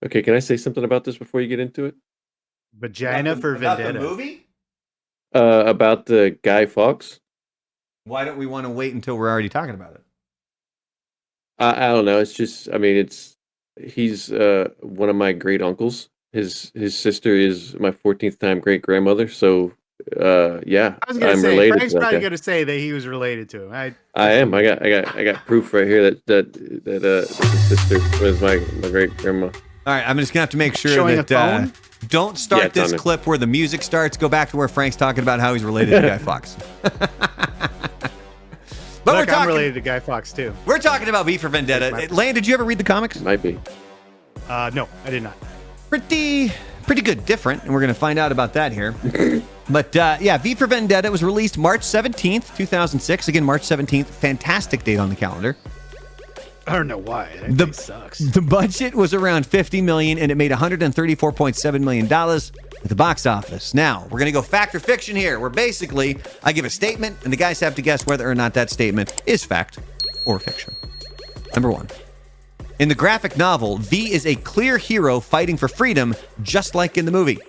Okay, can I say something about this before you get into it? Vagina for About the Vendetta. movie? About the Guy Fawkes. Why don't we want to wait until we're already talking about it? I don't know. It's just, I mean, he's one of my great uncles. His sister is my 14th time great grandmother. So, yeah, I was gonna I'm say related Frank's to that probably guy. gonna say that he was related to him. I am. I got proof right here that his sister was my great grandma. All right, I'm just gonna have to make sure Showing that a phone? don't Yeah, start it's on this there. clip where the music starts. Go back to where Frank's talking about how he's related to Guy Fawkes. But Look, I'm related to Guy Fawkes too. we're talking about V for Vendetta. Lane, did you ever read the comics? Might be. No, I did not. Pretty good, different, and we're going to find out about that here. But yeah, V for Vendetta was released March 17th, 2006. Again, March 17th. Fantastic date on the calendar. I don't know why. That thing sucks. The budget was around $50 million, and it made $134.7 million at the box office. Now, we're going to go fact or fiction here, where basically I give a statement, and the guys have to guess whether or not that statement is fact or fiction. Number one. In the graphic novel, V is a clear hero fighting for freedom, just like in the movie.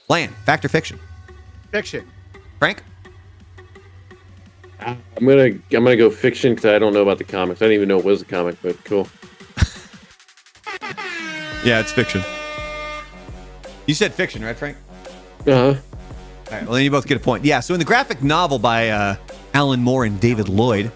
Lan, fact or fiction? Fiction. Frank? I'm gonna go fiction because I don't know about the comics. I didn't even know it was a comic, but cool. Yeah, it's fiction. You said fiction, right, Frank? Uh-huh. All right, well, then you both get a point. Yeah, so in the graphic novel by Alan Moore and David Lloyd,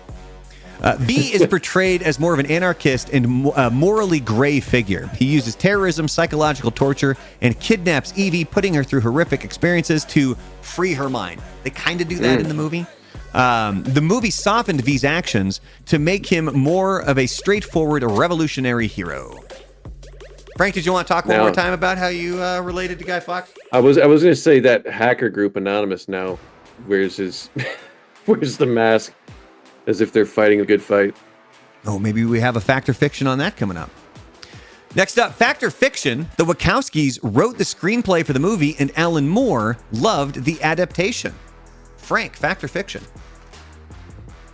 V is portrayed as more of an anarchist and morally gray figure. He uses terrorism, psychological torture, and kidnaps Evey, putting her through horrific experiences to free her mind. They kind of do that in the movie. The movie softened V's actions to make him more of a straightforward revolutionary hero. Frank, did you want to talk one more time about how you related to Guy Fawkes? I was gonna say that hacker group Anonymous now wears his wears the mask as if they're fighting a good fight. Oh, maybe we have a fact or fiction on that coming up. Next up, fact or fiction, the Wachowskis wrote the screenplay for the movie and Alan Moore loved the adaptation. Frank, fact or fiction?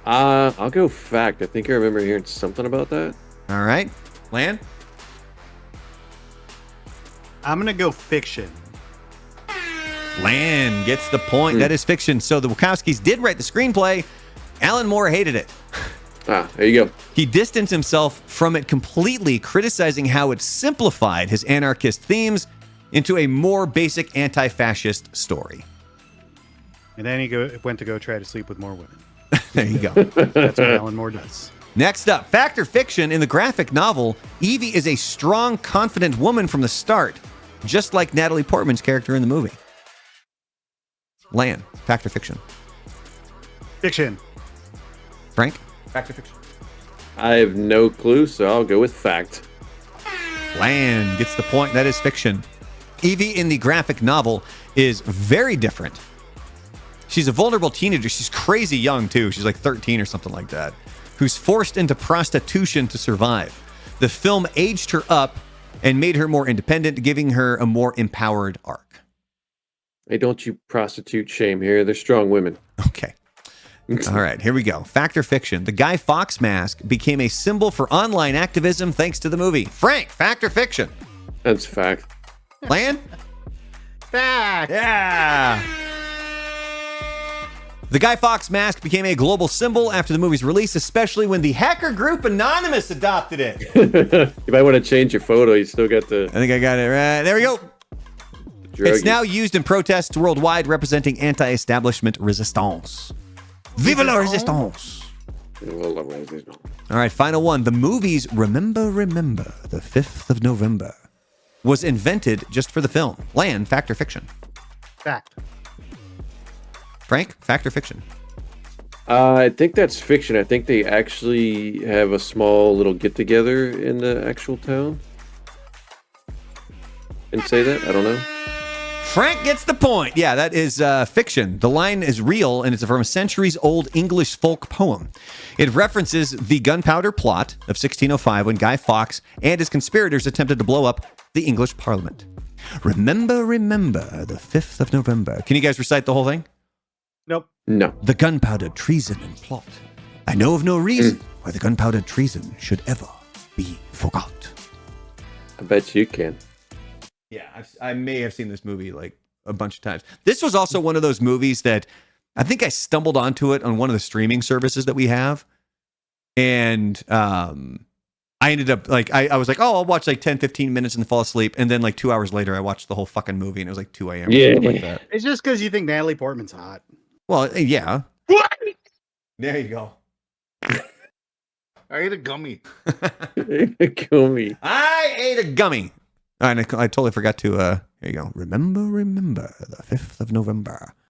I'll go fact. I think I remember hearing something about that. All right. Lan? I'm gonna go fiction. Lan gets the point. That is fiction. So the Wachowskis did write the screenplay. Alan Moore hated it. There you go. He distanced himself from it completely, criticizing how it simplified his anarchist themes into a more basic anti-fascist story. And then he went to go try to sleep with more women. There you go. That's what Alan Moore does. Next up, fact or fiction, in the graphic novel, Evey is a strong, confident woman from the start, just like Natalie Portman's character in the movie. Lan, fact or fiction? Fiction. Frank, fact or fiction? I have no clue, so I'll go with fact. Lan gets the point. That is fiction. Evey in the graphic novel is very different. She's a vulnerable teenager. She's crazy young, too. She's like 13 or something like that, who's forced into prostitution to survive. The film aged her up and made her more independent, giving her a more empowered arc. Hey, don't you prostitute shame here. They're strong women. Okay. All right, here we go. Fact or fiction? The Guy Fawkes mask became a symbol for online activism thanks to the movie. Frank, fact or fiction? That's fact. Lan? Fact. Yeah. The Guy Fawkes mask became a global symbol after the movie's release, especially when the hacker group Anonymous adopted it. You might want to change your photo. You still got the I think I got it right. There we go. It's now used in protests worldwide representing anti-establishment resistance. Vive la resistance! All right, final one. The movie's Remember, the 5th of November, was invented just for the film. Lan, fact or fiction? Fact. Frank, fact or fiction? I think that's fiction. I think they actually have a small little get-together in the actual town. And say that? I don't know. Frank gets the point. Yeah, that is fiction. The line is real, and it's from a centuries-old English folk poem. It references the gunpowder plot of 1605 when Guy Fawkes and his conspirators attempted to blow up the English Parliament. Remember, the 5th of November. Can you guys recite the whole thing? Nope. No. The gunpowder treason and plot. I know of no reason why the gunpowder treason should ever be forgot. I bet you can. Yeah, I may have seen this movie like a bunch of times. This was also one of those movies that I think I stumbled onto it on one of the streaming services that we have. And I ended up like, I was like, oh, I'll watch like 10, 15 minutes and fall asleep. And then like 2 hours later, I watched the whole fucking movie and it was like 2 a.m. or Yeah. something like that. It's just because you think Natalie Portman's hot. Well, yeah. What? There you go. I ate a gummy. Gummy. I ate a gummy. And I totally forgot to, here you go. Remember, the 5th of November.